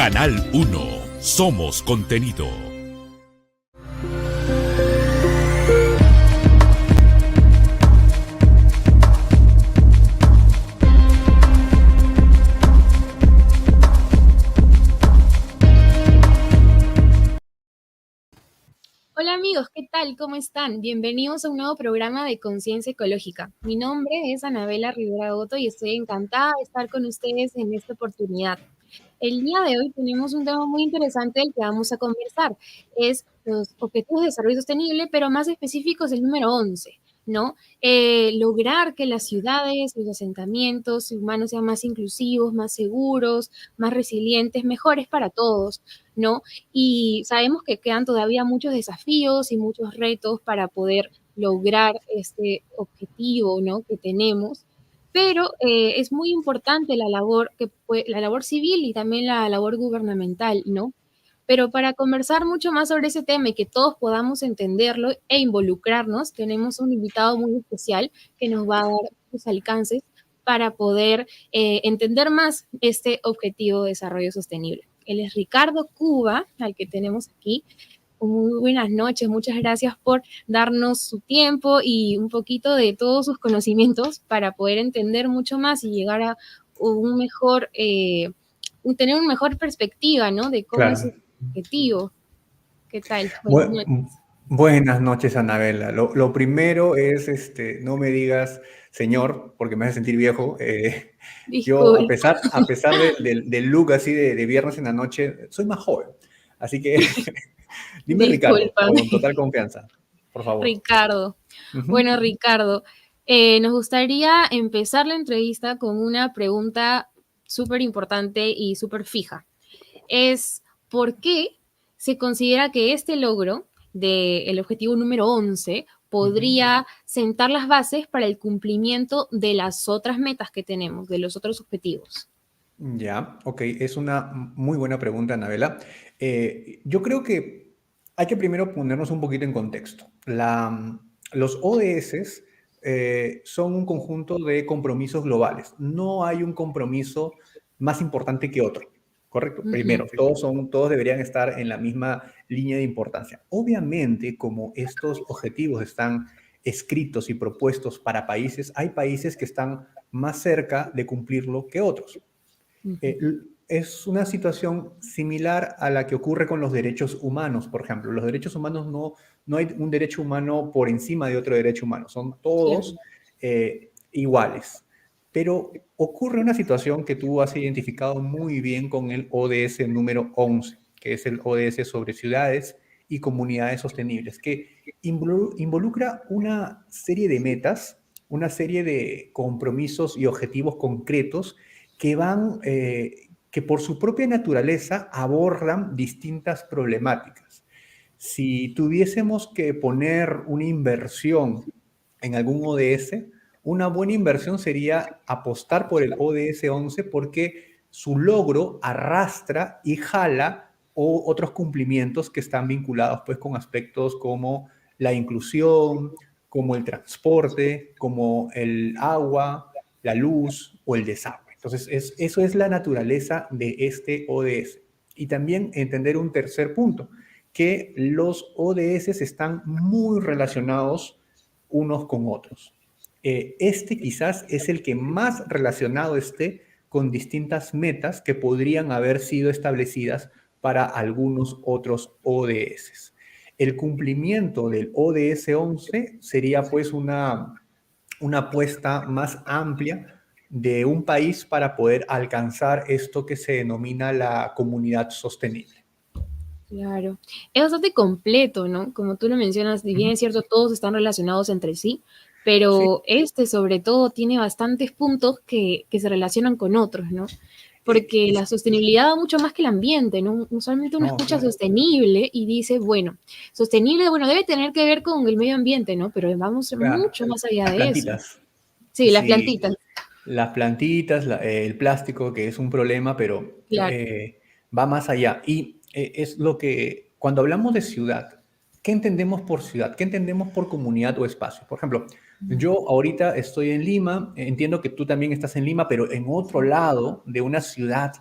Canal 1. Somos contenido. Hola amigos, ¿qué tal? ¿Cómo están? Bienvenidos a un nuevo programa de Conciencia Ecológica. Mi nombre es Anabela Rivera Goto y estoy encantada de estar con ustedes en esta oportunidad. El día de hoy tenemos un tema muy interesante del que vamos a conversar. Es los Objetivos de Desarrollo Sostenible, pero más específicos el número 11, ¿no? Lograr que las ciudades, los asentamientos humanos sean más inclusivos, más seguros, más resilientes, mejores para todos, ¿no? Y sabemos que quedan todavía muchos desafíos y muchos retos para poder lograr este objetivo, ¿no? Que tenemos, pero es muy importante la labor civil y también la labor gubernamental, ¿no? Pero para conversar mucho más sobre ese tema y que todos podamos entenderlo e involucrarnos, tenemos un invitado muy especial que nos va a dar sus alcances para poder entender más este objetivo de desarrollo sostenible. Él es Ricardo Cuba, al que tenemos aquí. Muy buenas noches, muchas gracias por darnos su tiempo y un poquito de todos sus conocimientos para poder entender mucho más y llegar a un mejor, tener una mejor perspectiva, ¿no? De cómo es Claro. el objetivo. ¿Qué tal? Buenas Bu- noches. Buenas noches, Anabela. Lo primero es, no me digas señor, porque me hace sentir viejo. Yo, a Disculpa. pesar, a pesar del look así de viernes en la noche, soy más joven. Así que dime Ricardo, con Discúlpame, total confianza, por favor. Ricardo. Ujú. Bueno, Ricardo, nos gustaría empezar la entrevista con una pregunta súper importante y súper fija. Es ¿por qué se considera que este logro del objetivo número 11 Ujú. podría sentar las bases para el cumplimiento de las otras metas que tenemos, de los otros objetivos? Ya, ok, es una muy buena pregunta, Anabela. Yo creo que hay que primero ponernos un poquito en contexto. Los ODS son un conjunto de compromisos globales. No hay un compromiso más importante que otro, ¿correcto? Ujú, Primero, todos deberían estar en la misma línea de importancia. Obviamente, como estos objetivos están escritos y propuestos para países, hay países que están más cerca de cumplirlo que otros. ujú. Es una situación similar a la que ocurre con los derechos humanos, por ejemplo. Los derechos humanos no hay un derecho humano por encima de otro derecho humano, son todos Claro. iguales. Pero ocurre una situación que tú has identificado muy bien con el ODS número 11, que es el ODS sobre ciudades y comunidades sostenibles, que involucra una serie de metas, una serie de compromisos y objetivos concretos que por su propia naturaleza abordan distintas problemáticas. Si tuviésemos que poner una inversión en algún ODS, una buena inversión sería apostar por el ODS 11 porque su logro arrastra y jala otros cumplimientos que están vinculados pues con aspectos como la inclusión, como el transporte, como el agua, la luz o el desagüe. Entonces, eso es la naturaleza de este ODS. Y también entender un tercer punto, que los ODS están muy relacionados unos con otros. Este quizás es el que más relacionado esté con distintas metas que podrían haber sido establecidas para algunos otros ODS. El cumplimiento del ODS 11 sería pues una apuesta más amplia de un país para poder alcanzar esto que se denomina la comunidad sostenible. Claro, es bastante completo, ¿no? Como tú lo mencionas, si bien Ujú. es cierto, todos están relacionados entre sí, Sí, pero este sobre todo tiene bastantes puntos que se relacionan con otros, ¿no? Porque la sostenibilidad va mucho más que el ambiente, ¿no? Usualmente uno no, escucha claro, sostenible y dice, bueno, sostenible, bueno, debe tener que ver con el medio ambiente, ¿no? Pero vamos claro. mucho más allá Las de eso. plantitas. Sí, las Sí, plantitas, las plantitas, el plástico, que es un problema, pero claro. va más allá. Y es lo que, cuando hablamos de ciudad, ¿qué entendemos por ciudad? ¿Qué entendemos por comunidad o espacio? Por ejemplo, yo ahorita estoy en Lima, entiendo que tú también estás en Lima, pero en otro lado de una ciudad.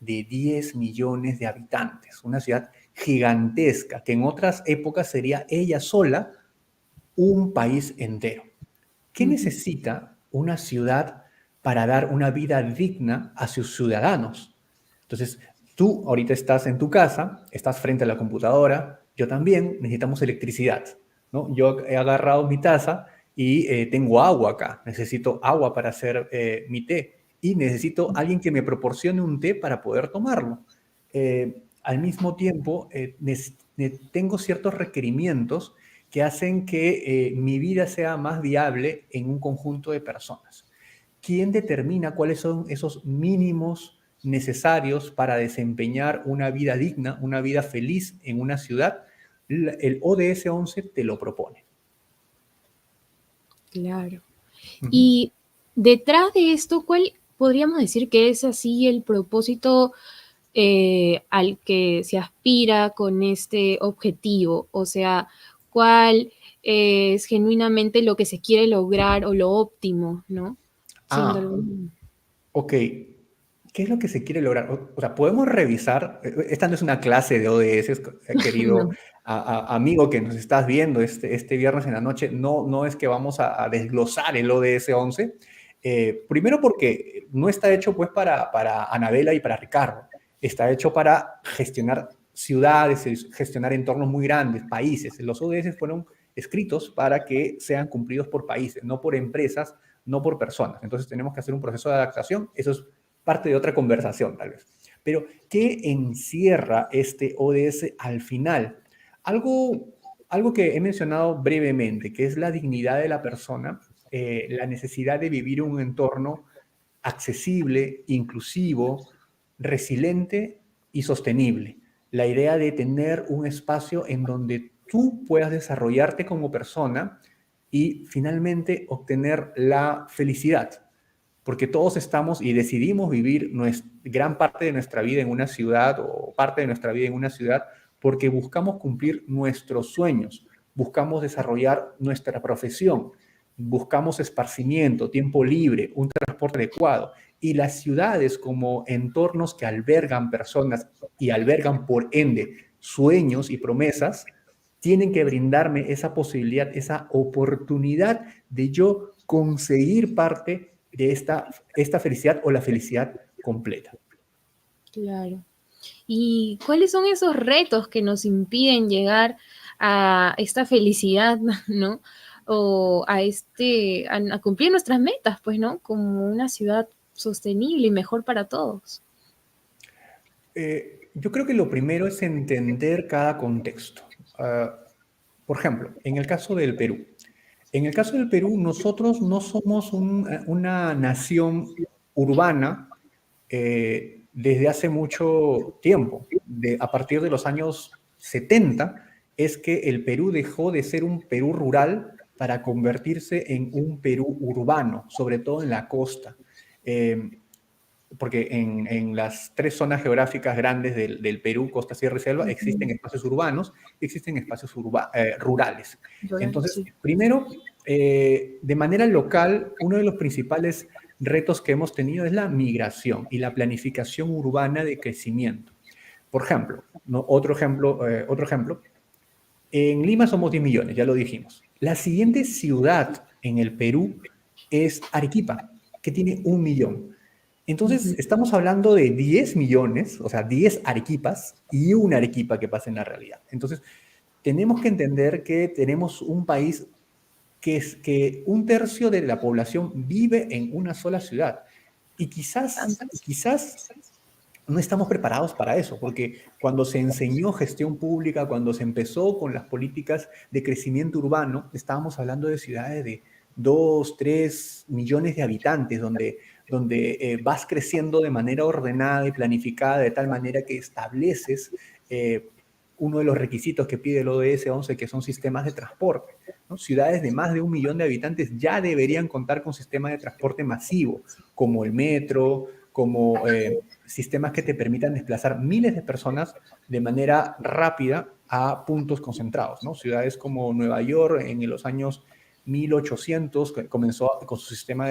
de 10 millones de habitantes, una ciudad gigantesca, que en otras épocas sería ella sola un país entero. ¿Qué necesita una ciudad para dar una vida digna a sus ciudadanos? Entonces, tú ahorita estás en tu casa, estás frente a la computadora, yo también, necesitamos electricidad, ¿no? Yo he agarrado mi taza y tengo agua acá, necesito agua para hacer mi té y necesito alguien que me proporcione un té para poder tomarlo. Al mismo tiempo, tengo ciertos requerimientos que hacen que mi vida sea más viable en un conjunto de personas. ¿Quién determina cuáles son esos mínimos necesarios para desempeñar una vida digna, una vida feliz en una ciudad? El ODS 11 te lo propone. Claro. Y detrás de esto, ¿cuál podríamos decir que es así el propósito al que se aspira con este objetivo? O sea, ¿cuál es genuinamente lo que se quiere lograr o lo óptimo, ¿no? Siendo Ah, algo... ok. ¿Qué es lo que se quiere lograr? O sea, podemos revisar, esta no es una clase de ODS, querido No. amigo que nos estás viendo este viernes en la noche, no es que vamos a desglosar el ODS 11, primero porque no está hecho pues para Anabela y para Ricardo, está hecho para gestionar ciudades, gestionar entornos muy grandes, países. Los ODS fueron escritos para que sean cumplidos por países, no por empresas, no por personas. Entonces tenemos que hacer un proceso de adaptación, eso es parte de otra conversación tal vez. Pero, ¿qué encierra este ODS al final? Algo que he mencionado brevemente, que es la dignidad de la persona, la necesidad de vivir en un entorno accesible, inclusivo, resiliente y sostenible. La idea de tener un espacio en donde tú puedas desarrollarte como persona y finalmente obtener la felicidad, porque todos estamos y decidimos vivir gran parte de nuestra vida en una ciudad o parte de nuestra vida en una ciudad porque buscamos cumplir nuestros sueños, buscamos desarrollar nuestra profesión, buscamos esparcimiento, tiempo libre, un transporte adecuado. Y las ciudades como entornos que albergan personas y albergan por ende sueños y promesas, tienen que brindarme esa posibilidad, esa oportunidad de yo conseguir parte de esta felicidad o la felicidad completa. Claro. ¿Y cuáles son esos retos que nos impiden llegar a esta felicidad, ¿no? O a cumplir nuestras metas, pues, ¿no? Como una ciudad sostenible y mejor para todos. Yo creo que lo primero es entender cada contexto. Por ejemplo, en el caso del Perú. En el caso del Perú, nosotros no somos una nación urbana desde hace mucho tiempo. A partir de los años 70 es que el Perú dejó de ser un Perú rural para convertirse en un Perú urbano, sobre todo en la costa. Porque en las tres zonas geográficas grandes del Perú, costa, sierra y selva, existen espacios urbanos y existen espacios rurales. Entonces, Sí. primero, de manera local, uno de los principales retos que hemos tenido es la migración y la planificación urbana de crecimiento. Por ejemplo, ¿no? Otro ejemplo, en Lima somos 10 millones, ya lo dijimos. La siguiente ciudad en el Perú es Arequipa, que tiene 1 millón. Entonces, estamos hablando de 10 millones, o sea, 10 Arequipas y una Arequipa que pasa en la realidad. Entonces, tenemos que entender que tenemos un país que un tercio de la población vive en una sola ciudad. Y quizás no estamos preparados para eso, porque cuando se enseñó gestión pública, cuando se empezó con las políticas de crecimiento urbano, estábamos hablando de ciudades de 2, 3 millones de habitantes, donde vas creciendo de manera ordenada y planificada, de tal manera que estableces uno de los requisitos que pide el ODS 11, que son sistemas de transporte, ¿no? Ciudades de más de 1 millón de habitantes ya deberían contar con sistemas de transporte masivo, como el metro, como sistemas que te permitan desplazar miles de personas de manera rápida a puntos concentrados, ¿no? Ciudades como Nueva York en los años 1800 comenzó con su sistema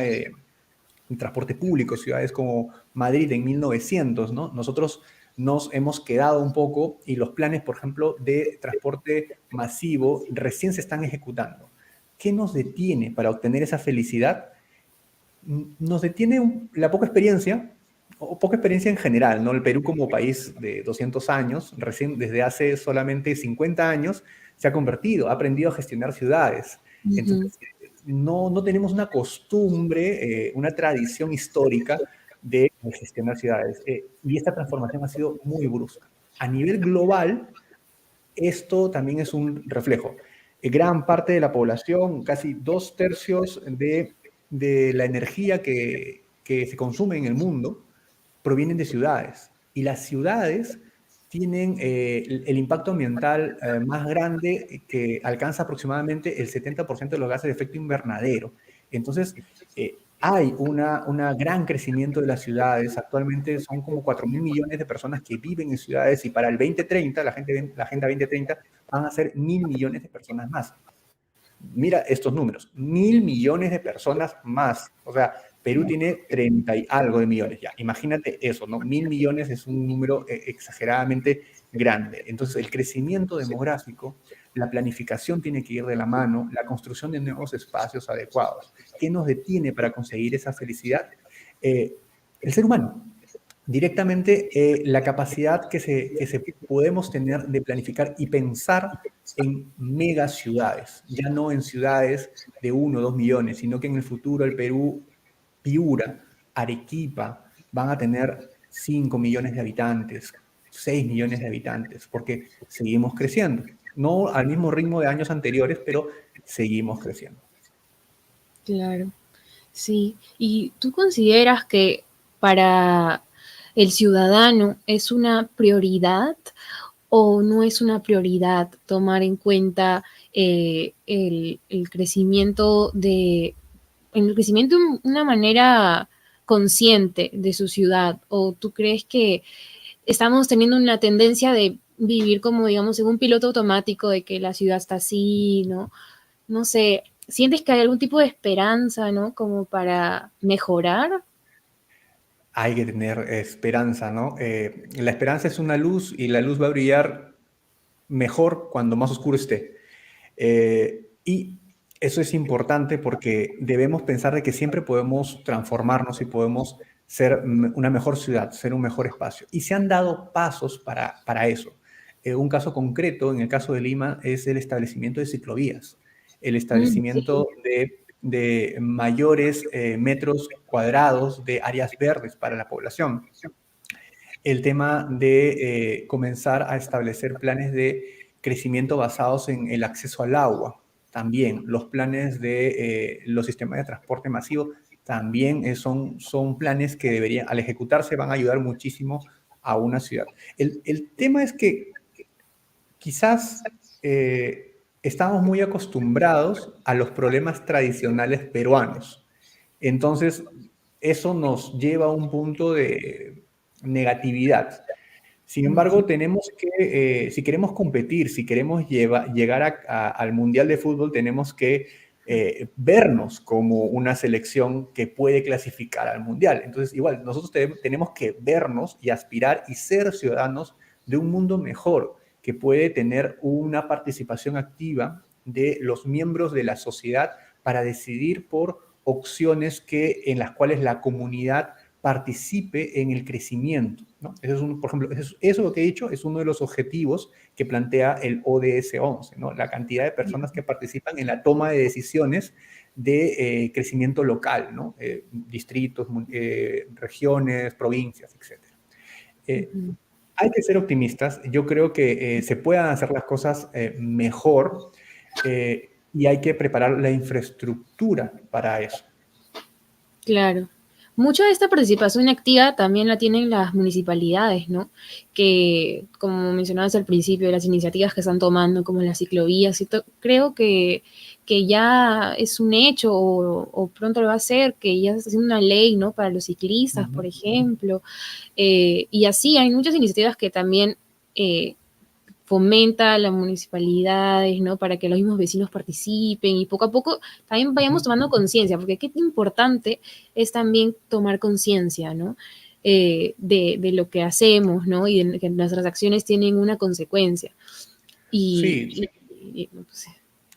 transporte público, ciudades como Madrid en 1900, ¿no? Nosotros nos hemos quedado un poco y los planes, por ejemplo, de transporte masivo recién se están ejecutando. ¿Qué nos detiene para obtener esa felicidad? Nos detiene la poca experiencia, o poca experiencia en general, ¿no? El Perú como país de 200 años, recién desde hace solamente 50 años, se ha convertido, ha aprendido a gestionar ciudades. Ujú. Entonces, no tenemos una costumbre, una tradición histórica de gestionar ciudades. Y esta transformación ha sido muy brusca. A nivel global, esto también es un reflejo. Gran parte de la población, casi 2/3 de la energía que se consume en el mundo, provienen de ciudades. Y las ciudades tienen el impacto ambiental más grande, que alcanza aproximadamente el 70% de los gases de efecto invernadero. Entonces, hay una gran crecimiento de las ciudades. Actualmente son como 4.000 millones de personas que viven en ciudades y para el 2030, la Agenda 2030, van a ser 1.000 millones de personas más. Mira estos números, 1.000 millones de personas más. O sea, Perú tiene 30 y algo de millones ya. Imagínate eso, ¿no? 1.000 millones es un número exageradamente grande. Entonces, el crecimiento demográfico, la planificación tiene que ir de la mano, la construcción de nuevos espacios adecuados. ¿Qué nos detiene para conseguir esa felicidad? El ser humano. Directamente, la capacidad que se podemos tener de planificar y pensar en megaciudades, ya no en ciudades de 1 o 2 millones, sino que en el futuro el Perú, Piura, Arequipa, van a tener 5 millones de habitantes, 6 millones de habitantes, porque seguimos creciendo. No al mismo ritmo de años anteriores, pero seguimos creciendo. Claro, sí. ¿Y tú consideras que para el ciudadano es una prioridad o no es una prioridad tomar en cuenta el crecimiento de una manera consciente de su ciudad? ¿O tú crees que estamos teniendo una tendencia de vivir como, digamos, en un piloto automático de que la ciudad está así, ¿no? No sé, ¿sientes que hay algún tipo de esperanza, ¿no? Como para mejorar? Hay que tener esperanza, ¿no? La esperanza es una luz y la luz va a brillar mejor cuando más oscuro esté. Y eso es importante porque debemos pensar de que siempre podemos transformarnos y podemos ser una mejor ciudad, ser un mejor espacio. Y se han dado pasos para eso. Un caso concreto, en el caso de Lima, es el establecimiento de ciclovías, el Sí. establecimiento de mayores metros cuadrados de áreas verdes para la población. El tema de comenzar a establecer planes de crecimiento basados en el acceso al agua. También los planes de los sistemas de transporte masivo también son planes que deberían, al ejecutarse, van a ayudar muchísimo a una ciudad. El tema es que quizás estamos muy acostumbrados a los problemas tradicionales peruanos. Entonces, eso nos lleva a un punto de negatividad. Sin embargo, tenemos que, si queremos competir, si queremos llegar al Mundial de Fútbol, tenemos que vernos como una selección que puede clasificar al Mundial. Entonces, igual, nosotros tenemos que vernos y aspirar y ser ciudadanos de un mundo mejor, que puede tener una participación activa de los miembros de la sociedad para decidir por opciones en las cuales la comunidad participe en el crecimiento, ¿no? Por ejemplo, eso lo que he dicho es uno de los objetivos que plantea el ODS 11, ¿no? La cantidad de personas que participan en la toma de decisiones de crecimiento local, ¿no? Distritos, regiones, provincias, etc. Ujú. Hay que ser optimistas. Yo creo que se puedan hacer las cosas mejor y hay que preparar la infraestructura para eso. Claro. Mucha de esta participación activa también la tienen las municipalidades, ¿no? Que, como mencionabas al principio, las iniciativas que están tomando, como las ciclovías, creo que ya es un hecho o pronto lo va a ser, que ya se está haciendo una ley, ¿no? Para los ciclistas, por ejemplo. Y así hay muchas iniciativas que también fomenta a las municipalidades, ¿no? Para que los mismos vecinos participen y poco a poco también vayamos tomando conciencia, porque qué importante es también tomar conciencia, ¿no? De lo que hacemos, ¿no? Y de que nuestras acciones tienen una consecuencia. Sí, Pues,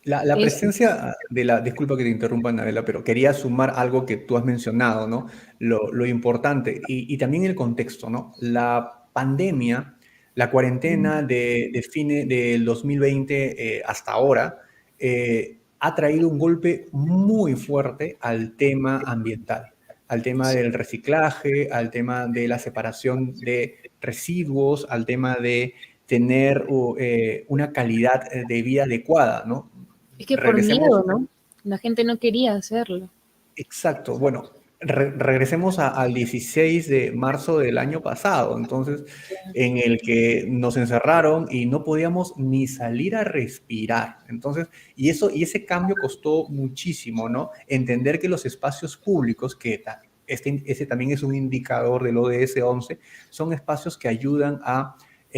la eso. presencia de la, disculpa que te interrumpa, Anabela, pero quería sumar algo que tú has mencionado, ¿no? Lo importante y también el contexto, ¿no? La pandemia, la cuarentena de fines del 2020 hasta ahora, ha traído un golpe muy fuerte al tema ambiental, al tema del reciclaje, al tema de la separación de residuos, al tema de tener una calidad de vida adecuada, ¿no? Es que por Regresemos, miedo, ¿no? La gente no quería hacerlo. exacto, bueno, regresemos al 16 de marzo del año pasado, entonces, en el que nos encerraron y no podíamos ni salir a respirar. Entonces, y ese cambio costó muchísimo, ¿no? Entender que los espacios públicos, ese también es un indicador del ODS 11, son espacios que ayudan a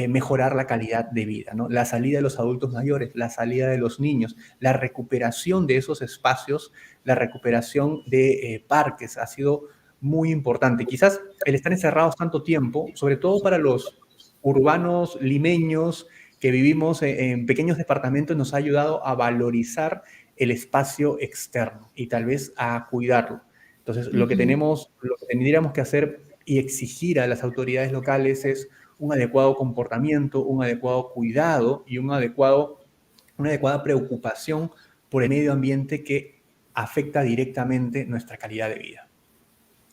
mejorar la calidad de vida, ¿no? La salida de los adultos mayores, la salida de los niños, la recuperación de esos espacios, la recuperación de parques ha sido muy importante. Quizás el estar encerrados tanto tiempo, sobre todo para los urbanos limeños que vivimos en pequeños departamentos, nos ha ayudado a valorizar el espacio externo y tal vez a cuidarlo. Entonces, Ujú. lo que tendríamos que hacer y exigir a las autoridades locales es un adecuado comportamiento, un adecuado cuidado y una adecuada preocupación por el medio ambiente que afecta directamente nuestra calidad de vida.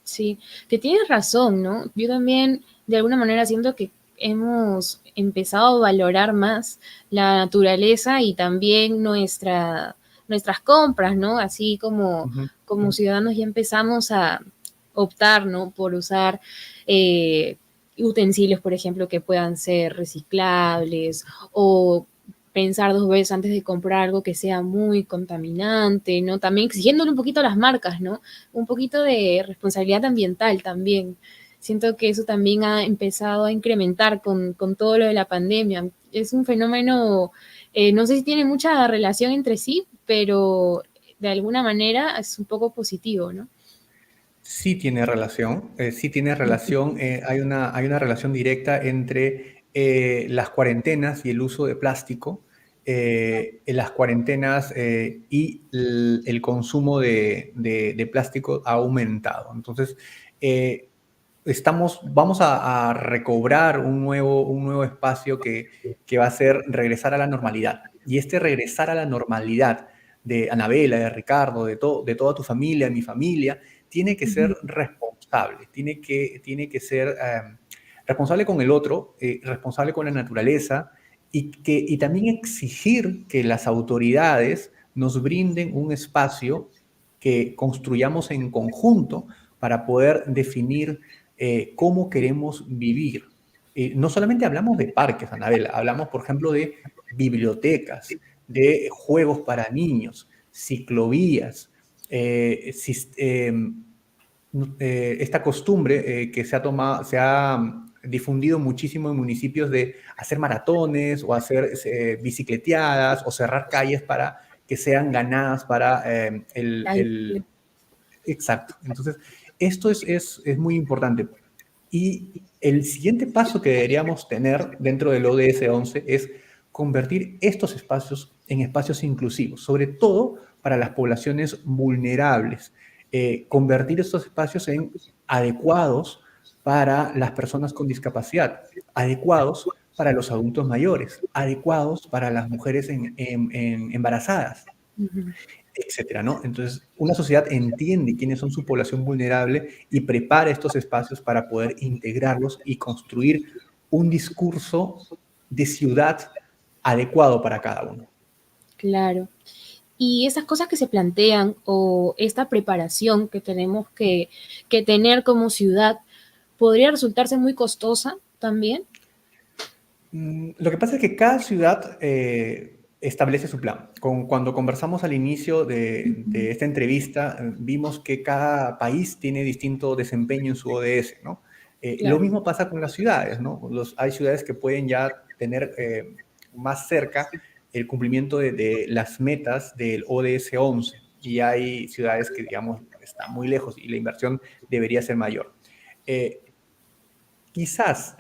Sí, que tienes razón, ¿no? Yo también, de alguna manera, siento que hemos empezado a valorar más la naturaleza y también nuestras compras, ¿no? Así Ujú. como ciudadanos ya empezamos a optar, ¿no? Por usar eh, utensilios, por ejemplo, que puedan ser reciclables o pensar dos veces antes de comprar algo que sea muy contaminante, ¿no? También exigiéndole un poquito a las marcas, ¿no? Un poquito de responsabilidad ambiental también. Siento que eso también ha empezado a incrementar con todo lo de la pandemia. Es un fenómeno, no sé si tiene mucha relación entre sí, pero de alguna manera es un poco positivo, ¿no? Sí tiene relación, sí tiene relación. Hay una relación directa entre las cuarentenas y el uso de plástico, en las cuarentenas y el consumo de plástico ha aumentado. Entonces, eh, vamos a recobrar un nuevo espacio que va a ser regresar a la normalidad. Y este regresar a la normalidad de Anabela, de Ricardo, de toda tu familia, de mi familia, tiene que ser Ujú. responsable, tiene que ser responsable con el otro, responsable con la naturaleza y también exigir que las autoridades nos brinden un espacio que construyamos en conjunto para poder definir cómo queremos vivir. No solamente hablamos de parques, Anabel, hablamos, por ejemplo, de bibliotecas, de juegos para niños, ciclovías, esta costumbre que se ha difundido muchísimo en municipios de hacer maratones o hacer bicicleteadas o cerrar calles para que sean ganadas para Exacto. Entonces, esto es muy importante. Y el siguiente paso que deberíamos tener dentro del ODS 11 es convertir estos espacios en espacios inclusivos, sobre todo para las poblaciones vulnerables. Convertir estos espacios en adecuados para las personas con discapacidad, adecuados para los adultos mayores, adecuados para las mujeres embarazadas, Ujú. etcétera, ¿no? Entonces, una sociedad entiende quiénes son su población vulnerable y prepara estos espacios para poder integrarlos y construir un discurso de ciudad adecuado para cada uno. Claro. Y esas cosas que se plantean o esta preparación que tenemos que tener como ciudad podría resultarse muy costosa también. Lo que pasa es que cada ciudad establece su plan. Cuando conversamos al inicio de esta entrevista, vimos que cada país tiene distinto desempeño en su ODS, ¿no? Lo Claro. mismo pasa con las ciudades, ¿no? Hay ciudades que pueden ya tener más cerca el cumplimiento de las metas del ODS 11 y hay ciudades que, digamos, están muy lejos y la inversión debería ser mayor. Quizás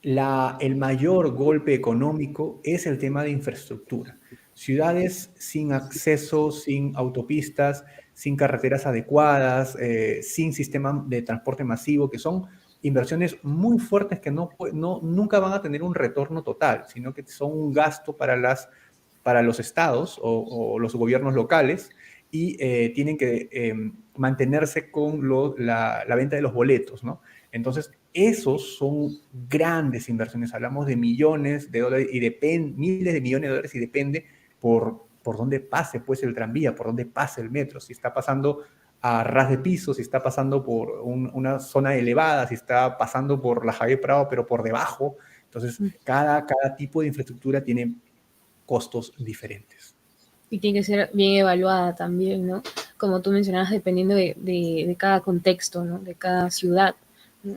el mayor golpe económico es el tema de infraestructura. Ciudades sin acceso, sin autopistas, sin carreteras adecuadas, sin sistema de transporte masivo, que son inversiones muy fuertes que nunca van a tener un retorno total, sino que son un gasto para los estados o los gobiernos locales y tienen que mantenerse con la venta de los boletos, ¿no? Entonces, esos son grandes inversiones. Hablamos de millones de dólares y miles de millones de dólares y depende por dónde pase pues el tranvía, por dónde pase el metro. Si está pasando a ras de piso, si está pasando por una zona elevada, si está pasando por la Javier Prado, pero por debajo. Entonces, cada tipo de infraestructura tiene costos diferentes. Y tiene que ser bien evaluada también, ¿no? Como tú mencionabas, dependiendo de cada contexto, ¿no? De cada ciudad.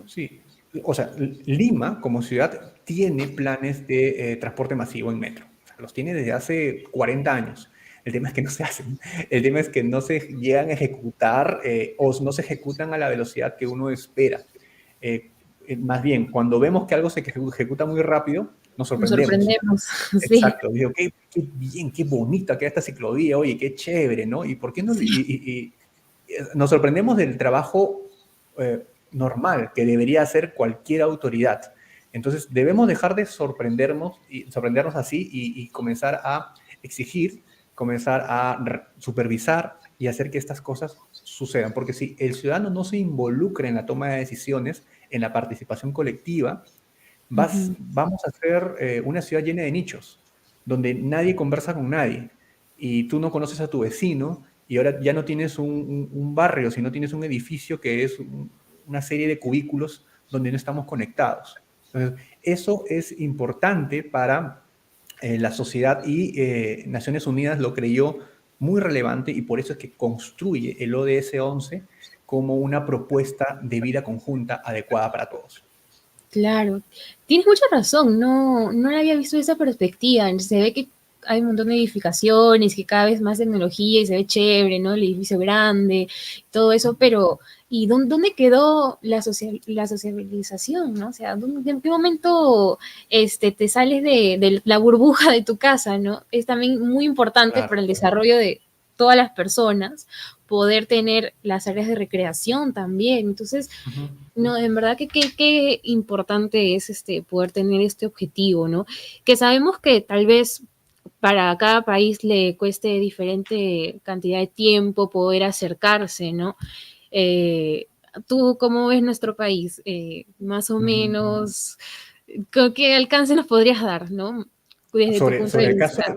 Sí, o sea, Lima como ciudad tiene planes de transporte masivo en metro. O sea, los tiene desde hace 40 años. El tema es que no se hacen. El tema es que no se llegan a ejecutar o no se ejecutan a la velocidad que uno espera. Más bien, cuando vemos que algo se ejecuta muy rápido, nos sorprendemos. Nos sorprendemos, sí. Exacto. Digo, qué bien, qué bonita queda esta ciclovía, oye, qué chévere, ¿no? ¿Y por qué no? Y nos sorprendemos del trabajo normal que debería hacer cualquier autoridad. Entonces, debemos dejar de sorprendernos así y comenzar a exigir, comenzar a supervisar y hacer que estas cosas sucedan. Porque si el ciudadano no se involucra en la toma de decisiones, en la participación colectiva, vamos a ser una ciudad llena de nichos, donde nadie conversa con nadie y tú no conoces a tu vecino y ahora ya no tienes un barrio, sino tienes un edificio que es una serie de cubículos donde no estamos conectados. Entonces, eso es importante para la sociedad y Naciones Unidas lo creyó muy relevante y por eso es que construye el ODS 11 como una propuesta de vida conjunta adecuada para todos. Claro, tienes mucha razón, no la había visto desde esa perspectiva. Se ve que hay un montón de edificaciones, que cada vez más tecnología y se ve chévere, ¿no? El edificio grande, todo eso, pero ¿y dónde quedó la socialización, ¿no? O sea, ¿en qué momento te sales de la burbuja de tu casa, ¿no? Es también muy importante para el desarrollo de todas las personas poder tener las áreas de recreación también. Entonces, no, en verdad que qué importante es poder tener este objetivo, ¿no? Que sabemos que tal vez para cada país le cueste diferente cantidad de tiempo poder acercarse, ¿no? ¿Tú cómo ves nuestro país? Más o menos, ¿qué alcance nos podrías dar, no? Desde tu punto de vista.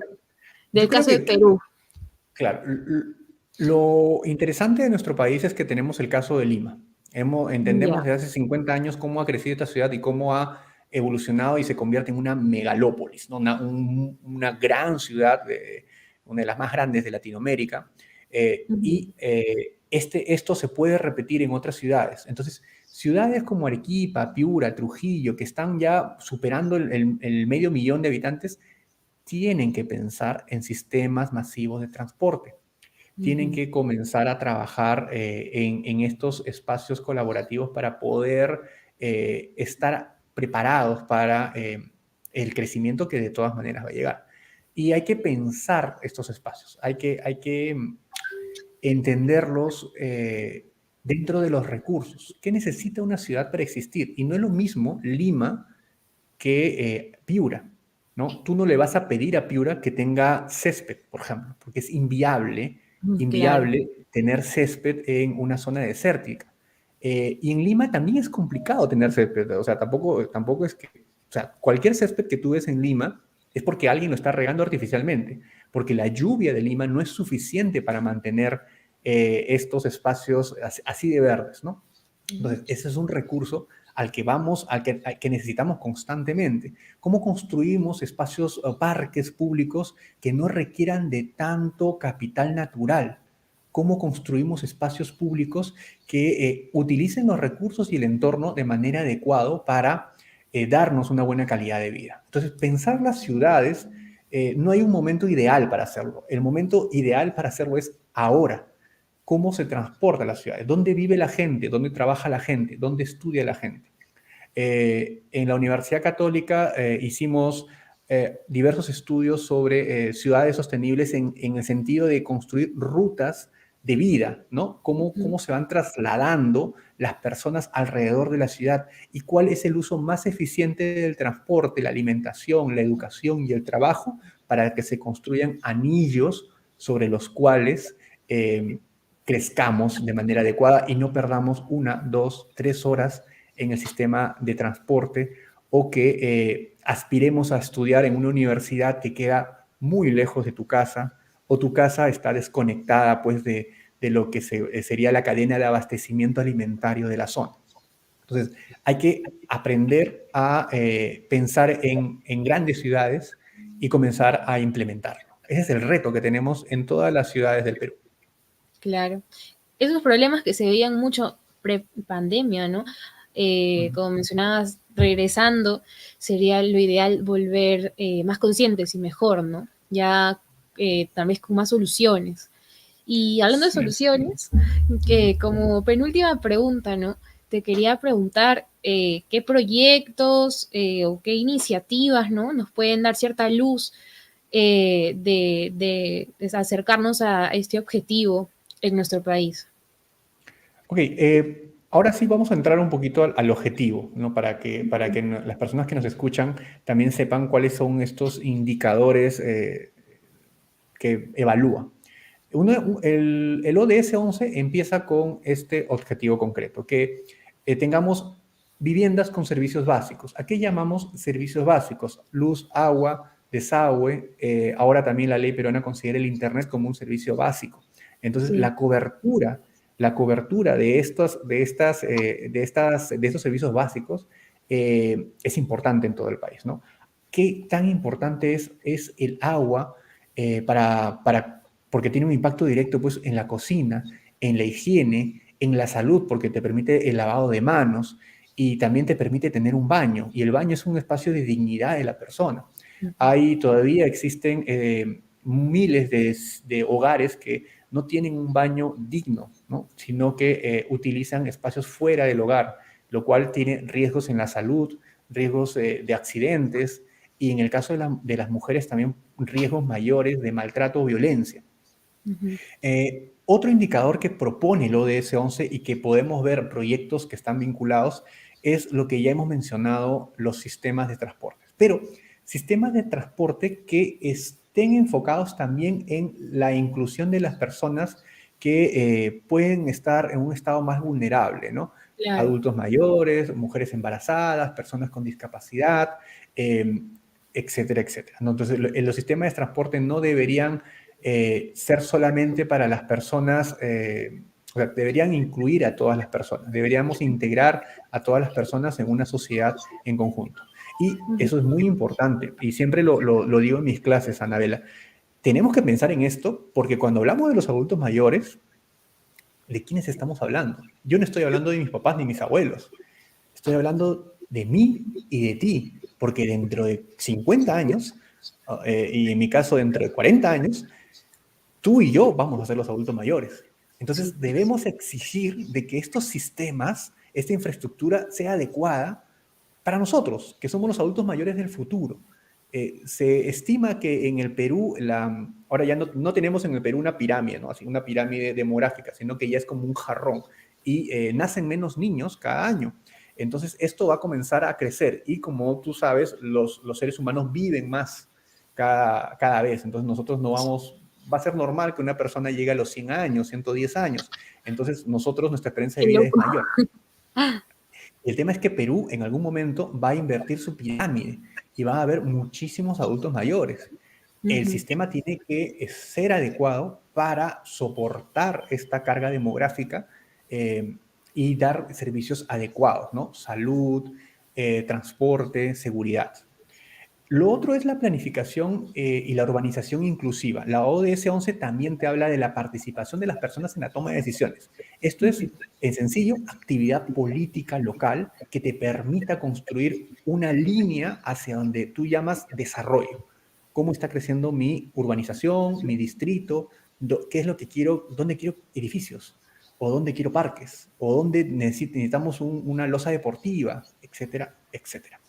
Del caso de Perú. Claro, lo interesante de nuestro país es que tenemos el caso de Lima. Entendemos desde hace 50 años cómo ha crecido esta ciudad y cómo ha evolucionado y se convierte en una megalópolis, ¿no? Una gran ciudad, una de las más grandes de Latinoamérica. Esto se puede repetir en otras ciudades. Entonces, ciudades como Arequipa, Piura, Trujillo, que están ya superando el 500.000 de habitantes, tienen que pensar en sistemas masivos de transporte. Tienen que comenzar a trabajar en estos espacios colaborativos para poder estar preparados para el crecimiento que de todas maneras va a llegar. Y hay que pensar estos espacios, hay que entenderlos dentro de los recursos. ¿Qué necesita una ciudad para existir? Y no es lo mismo Lima que Piura, ¿no? Tú no le vas a pedir a Piura que tenga césped, por ejemplo, porque es inviable tener césped en una zona desértica. Y en Lima también es complicado tener césped, o sea, tampoco es que, o sea, cualquier césped que tú ves en Lima es porque alguien lo está regando artificialmente, porque la lluvia de Lima no es suficiente para mantener estos espacios así de verdes, ¿no? Entonces, ese es un recurso al que necesitamos constantemente. ¿Cómo construimos espacios, parques públicos que no requieran de tanto capital natural? ¿Cómo construimos espacios públicos que utilicen los recursos y el entorno de manera adecuada para darnos una buena calidad de vida. Entonces, pensar las ciudades, no hay un momento ideal para hacerlo. El momento ideal para hacerlo es ahora. ¿Cómo se transporta las ciudades? ¿Dónde vive la gente? ¿Dónde trabaja la gente? ¿Dónde estudia la gente? En la Universidad Católica hicimos diversos estudios sobre ciudades sostenibles en el sentido de construir rutas de vida, ¿no? Cómo se van trasladando las personas alrededor de la ciudad y cuál es el uso más eficiente del transporte, la alimentación, la educación y el trabajo para que se construyan anillos sobre los cuales crezcamos de manera adecuada y no perdamos 1, 2, 3 horas en el sistema de transporte o que aspiremos a estudiar en una universidad que queda muy lejos de tu casa o tu casa está desconectada pues de lo que sería la cadena de abastecimiento alimentario de la zona. Entonces, hay que aprender a pensar en grandes ciudades y comenzar a implementarlo. Ese es el reto que tenemos en todas las ciudades del Perú. Claro. Esos problemas que se veían mucho pre-pandemia, ¿no? Como mencionabas, regresando, sería lo ideal volver más conscientes y mejor, ¿no? Ya tal vez con más soluciones. Y hablando de Sí. soluciones, que como penúltima pregunta, ¿no? Te quería preguntar qué proyectos o qué iniciativas, ¿no? Nos pueden dar cierta luz de acercarnos a este objetivo en nuestro país. Ok, ahora sí vamos a entrar un poquito al objetivo, ¿no? Para que las personas que nos escuchan también sepan cuáles son estos indicadores que evalúa. El ODS 11 empieza con este objetivo concreto, que tengamos viviendas con servicios básicos. ¿A qué llamamos servicios básicos? Luz, agua, desagüe. Ahora también la ley peruana considera el Internet como un servicio básico. Entonces, Sí. la cobertura de estos servicios básicos es importante en todo el país, ¿no? ¿Qué tan importante es el agua porque tiene un impacto directo pues, en la cocina, en la higiene, en la salud, porque te permite el lavado de manos y también te permite tener un baño? Y el baño es un espacio de dignidad de la persona. Todavía existen miles de hogares que no tienen un baño digno, ¿no? Sino que utilizan espacios fuera del hogar, lo cual tiene riesgos en la salud, riesgos de accidentes y en el caso de las mujeres también riesgos mayores de maltrato o violencia. Otro indicador que propone el ODS 11 y que podemos ver proyectos que están vinculados es lo que ya hemos mencionado, los sistemas de transporte. Pero sistemas de transporte que estén enfocados también en la inclusión de las personas que pueden estar en un estado más vulnerable, ¿no? Claro. Adultos mayores, mujeres embarazadas, personas con discapacidad, etcétera, etcétera, ¿no? Entonces, los sistemas de transporte no deberían ser solamente para las personas, o sea, deberían incluir a todas las personas, deberíamos integrar a todas las personas en una sociedad en conjunto. Y eso es muy importante, y siempre lo digo en mis clases, Anabela, tenemos que pensar en esto porque cuando hablamos de los adultos mayores, ¿de quiénes estamos hablando? Yo no estoy hablando de mis papás ni mis abuelos, estoy hablando de mí y de ti, porque dentro de 50 años, y en mi caso dentro de 40 años, tú y yo vamos a ser los adultos mayores. Sí. Entonces debemos exigir de que estos sistemas, esta infraestructura sea adecuada para nosotros, que somos los adultos mayores del futuro. Se estima que en el Perú, ahora ya no tenemos en el Perú una pirámide, ¿no? Así una pirámide demográfica, sino que ya es como un jarrón y nacen menos niños cada año. Entonces esto va a comenzar a crecer y como tú sabes, los seres humanos viven más cada vez. Entonces nosotros no vamos, va a ser normal que una persona llegue a los 100 años, 110 años. Entonces nosotros, nuestra experiencia de Qué vida es loco. mayor. El tema es que Perú en algún momento va a invertir su pirámide y va a haber muchísimos adultos mayores. El sistema tiene que ser adecuado para soportar esta carga demográfica y dar servicios adecuados, ¿no? Salud, transporte, seguridad. Lo otro es la planificación y la urbanización inclusiva. La ODS 11 también te habla de la participación de las personas en la toma de decisiones. Esto es, en sencillo, actividad política local que te permita construir una línea hacia donde tú llamas desarrollo. ¿Cómo está creciendo mi urbanización, mi distrito? ¿Qué es lo que quiero? ¿Dónde quiero edificios? ¿O dónde quiero parques? ¿O dónde necesitamos una losa deportiva? Etcétera, etcétera.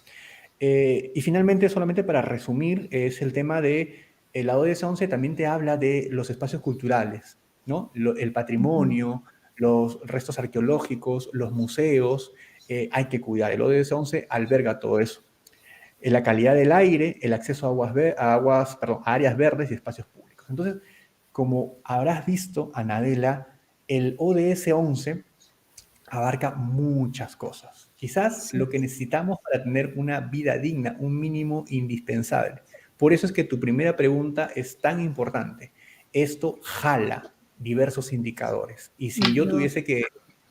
Y finalmente, solamente para resumir, es el tema de la ODS 11 también te habla de los espacios culturales, ¿no? El patrimonio, los restos arqueológicos, los museos, hay que cuidar. El ODS 11 alberga todo eso. La calidad del aire, el acceso a áreas verdes y espacios públicos. Entonces, como habrás visto, Anabela, el ODS 11 abarca muchas cosas. Quizás Sí. lo que necesitamos para tener una vida digna, un mínimo indispensable. Por eso es que tu primera pregunta es tan importante. Esto jala diversos indicadores. Y No.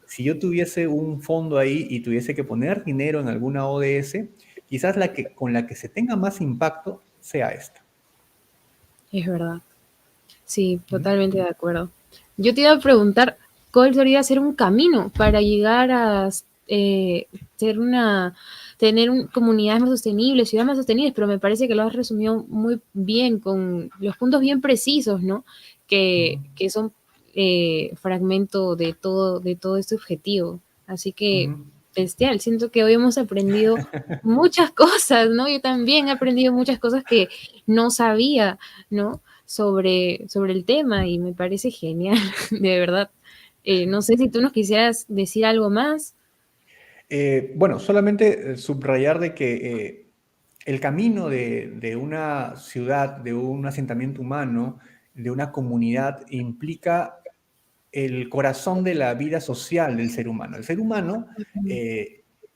si yo tuviese un fondo ahí y tuviese que poner dinero en alguna ODS, quizás con la que se tenga más impacto sea esta. Es verdad. Sí, totalmente de acuerdo. Yo te iba a preguntar, ¿cuál debería ser un camino para llegar a tener comunidades más sostenibles, ciudades más sostenibles? Pero me parece que lo has resumido muy bien, con los puntos bien precisos, ¿no? Que son fragmento de todo este objetivo. Así que, bestial, siento que hoy hemos aprendido muchas cosas, ¿no? Yo también he aprendido muchas cosas que no sabía, ¿no? Sobre el tema y me parece genial, de verdad. No sé si tú nos quisieras decir algo más. Bueno, solamente subrayar de que el camino de una ciudad, de un asentamiento humano, de una comunidad, implica el corazón de la vida social del ser humano. El ser humano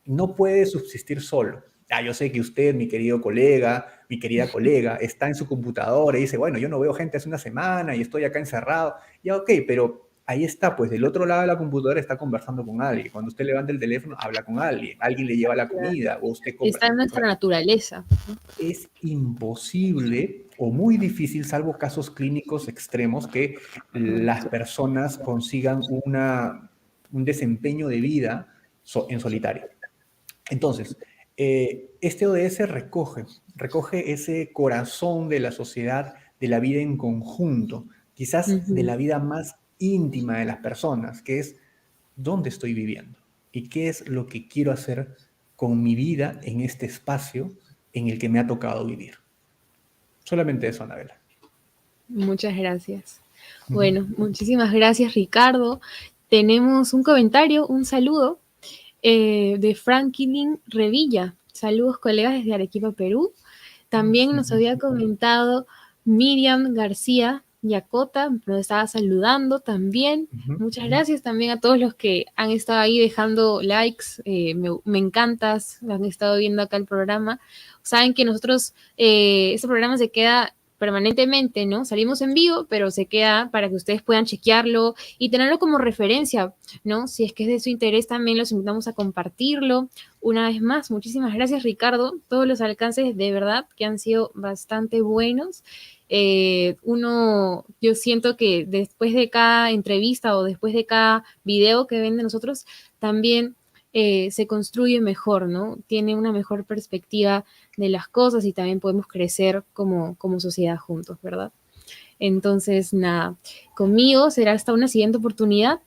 no puede subsistir solo. Yo sé que usted, mi querido colega, mi querida colega, está en su computadora y dice, bueno, yo no veo gente hace una semana y estoy acá encerrado. Ya, ok, pero ahí está, pues del otro lado de la computadora está conversando con alguien. Cuando usted levanta el teléfono, habla con alguien le lleva la comida o usted compra. Está en nuestra naturaleza. Es imposible o muy difícil, salvo casos clínicos extremos, que las personas consigan un desempeño de vida en solitario. Entonces, este ODS recoge ese corazón de la sociedad, de la vida en conjunto, quizás de la vida más íntima de las personas, que es dónde estoy viviendo y qué es lo que quiero hacer con mi vida en este espacio en el que me ha tocado vivir. Solamente eso, Anabela. Muchas gracias. Bueno, muchísimas gracias, Ricardo. Tenemos un comentario, un saludo de Franklin Revilla. Saludos, colegas, desde Arequipa, Perú. También nos había comentado Miriam García Yacota, nos estaba saludando también. Muchas gracias también a todos los que han estado ahí dejando likes. Me encantas, han estado viendo acá el programa. Saben que nosotros, este programa se queda permanentemente, ¿no? Salimos en vivo, pero se queda para que ustedes puedan chequearlo y tenerlo como referencia, ¿no? Si es que es de su interés, también los invitamos a compartirlo. Una vez más, muchísimas gracias, Ricardo. Todos los alcances de verdad que han sido bastante buenos. Yo siento que después de cada entrevista o después de cada video que ven de nosotros, también se construye mejor, ¿no? Tiene una mejor perspectiva de las cosas y también podemos crecer como sociedad juntos, ¿verdad? Entonces, nada, conmigo será hasta una siguiente oportunidad.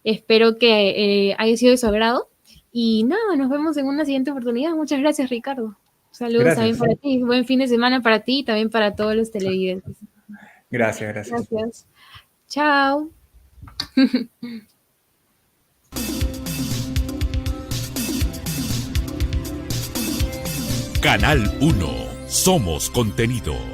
Espero que haya sido de su agrado. Y nada, nos vemos en una siguiente oportunidad. Muchas gracias, Ricardo. Saludos también para ti. Buen fin de semana para ti y también para todos los televidentes. Gracias. Gracias. Chao. Canal 1. Somos contenido.